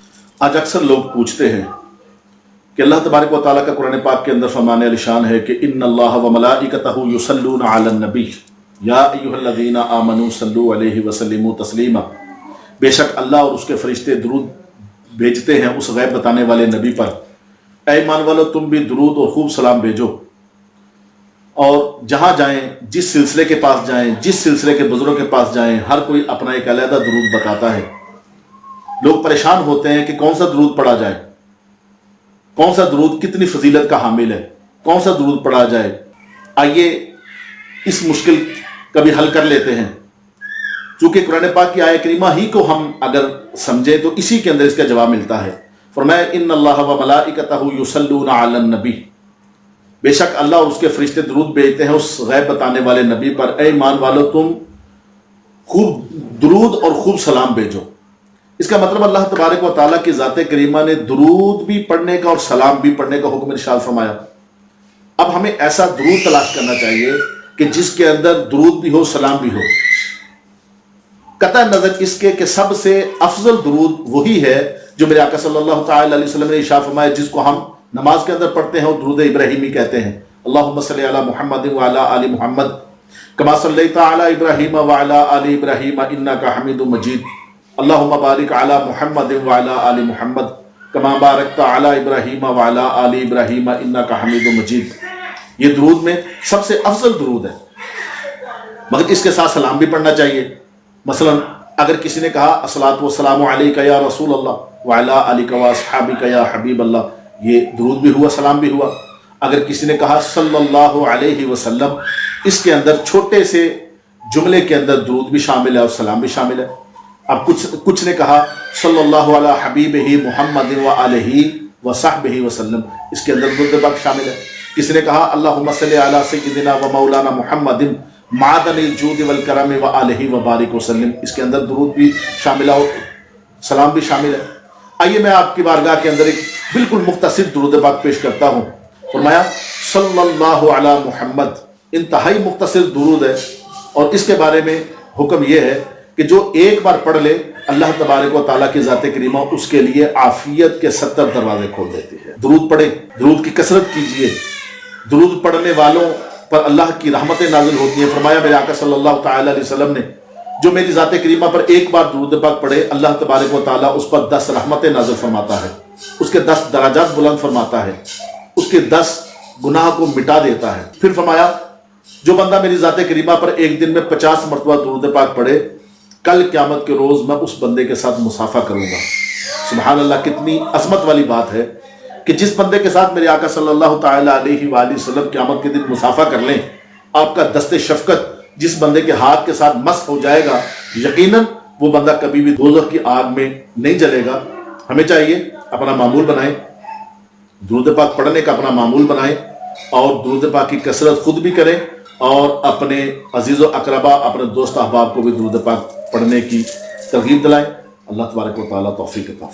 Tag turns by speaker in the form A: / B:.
A: आज अक्सर लोग पूछते हैं कि अल्लाह तबारक व तआला का कुरान पाक के अंदर फरमान अलिशान है कि इन्नल्लाह व मलाइकतहु युसल्लूना अलन नबी या अय्युहल्लज़ीना आमनू सल्लू अलैहि व सल्लिमू तस्लीमा। बेशक अल्लाह और उसके फरिश्ते दुरूद भेजते हैं उस गैब बताने वाले नबी पर। ऐ ईमान वालो, तुम भी दुरूद और खूब सलाम भेजो। और जहाँ जाएं, जिस सिलसिले के पास जाएं, जिस सिलसिले के बुजुर्गों के पास जाएं, हर कोई अपना एक अलहदा दुरूद बताता है। लोग परेशान होते हैं कि कौन सा दुरूद पढ़ा जाए, कौन सा दुरूद कितनी फजीलत का हामिल है, कौन सा दुरूद पढ़ा जाए। आइए इस मुश्किल का भी हल कर लेते हैं। चूंकि कुरान पाक की आयत करीमा ही को हम अगर समझें तो इसी के अंदर इसका जवाब मिलता है। फरमाया इन्नल्लाह व मलाइकतहु युसल्लूना अलन नबी, बेशक अल्लाह और उसके फरिश्ते दुरूद भेजते हैं उस गैब बताने वाले नबी पर। ऐ ईमान वालो, तुम खूब दुरूद और खूब सलाम भेजो। इसका मतलब अल्लाह तबारक व तआला की ज़ात करीमा ने दुरूद भी पढ़ने का और सलाम भी पढ़ने का हुक्म इरशाद फरमाया। अब हमें ऐसा दुरूद तलाश करना चाहिए कि जिसके अंदर दुरूद भी हो, सलाम भी हो। कतई नजर इसके कि सबसे अफजल दुरूद वही है जो मेरे आका सल्लल्लाहु तआला अलैहि वसल्लम ने इरशाद फरमाया, जिसको हम नमाज के अंदर पढ़ते हैं और दुरूद इब्राहिमी कहते हैं। अल्लाहुम्मा सल्ली अला मुहम्मद व अला आलि मुहम्मद कमा सल्लैता अला इब्राहीम व अला आलि इब्राहीम इन्नका हमीदुम मजीद। अल्लाहुम्मा बारिक अला मुहम्मद व अला आलि मुहम्मद कमा बारकता अला इब्राहीम व अला आलि इब्राहीम इन्नका हमीदुम मजीद। ये दुरूद में सबसे अफजल दुरूद है, मगर इसके साथ सलाम भी पढ़ना चाहिए। मसलन अगर किसी ने कहा अस्सलातु वस्सलामु अलैका या रसूल अल्लाह व अला आलिका व अस्हाबिका या हबीब अल्लाह, ये दुरूद भी हुआ, सलाम भी हुआ। अगर किसी ने कहा सल्लल्लाहु अलैहि वसल्लम, इसके अंदर छोटे से जुमले के अंदर दुरूद भी शामिल है और सलाम भी शामिल है। अब कुछ ने कहा सल्लल्लाहु अला हबीबिही मुहम्मद व आलिही व सहबिही वसल्लम, इसके अंदर दुरूद पाक शामिल है। किसी ने कहा अल्लाहुम्मा सल्ली अला सय्यिदिना व मौलाना मुहम्मदिन मादनिल जूद वल करम व आलिही व बारिक वसल्लम, इसके अंदर दुरूद भी शामिल है और सलाम भी शामिल है। आइए मैं आपकी बारगाह के अंदर एक बिल्कुल मुख्तसर दुरूद पाक पेश करता हूँ। फरमाया सल्लल्लाहु अला मुहम्मद, इंतहाई मुख्तसर दुरूद है और इसके बारे में हुक्म यह है कि जो एक बार पढ़ ले अल्लाह तबारक व तआला की ज़ात करीमा उसके लिए आफियत के 70 दरवाजे खोल देती है। दुरूद पढ़े, दुरूद की कसरत कीजिए। दुरूद पढ़ने वालों पर अल्लाह की रहमतें नाजिल होती हैं। फरमाया मेरे आका सल्लल्लाहु तआला अलैहि वसल्लम ने, जो मेरी ज़ात करीमा पर एक बार दुरूद पाक पढ़े अल्लाह तबारक व तआला उस पर 10 रहमतें नाजिल फरमाता है, उसके 10 दराजात बुलंद फरमाता है, उसके 10 गुनाह को मिटा देता है। फिर फरमाया जो बंदा मेरी ज़ात करीमा पर एक दिन में 50 मरतबा दुरूद पाक पढ़े, कल क़यामत के रोज़ मैं उस बंदे के साथ मुसाफा करूँगा। सुभान अल्लाह, कितनी अज़मत वाली बात है कि जिस बंदे के साथ मेरे आका सल्लल्लाहु तआला अलैहि वसल्लम क़यामत के दिन मुसाफा कर लें, आपका दस्ते शफ़क़त जिस बंदे के हाथ के साथ मस हो जाएगा, यकीनन वो बंदा कभी भी दोज़ख की आग में नहीं जलेगा। हमें चाहिए अपना मामूल बनाएं, दुरूद पाक पढ़ने का अपना मामूल बनाएं और दुरूद पाक की कसरत खुद भी करें और अपने अजीज़ व अक़रबा, अपने दोस्त अहबाब को भी दुरूद पाक पढ़ने की तरगीब दिलाएं। अल्लाह तबारक व तआला तौफ़ीक़ अता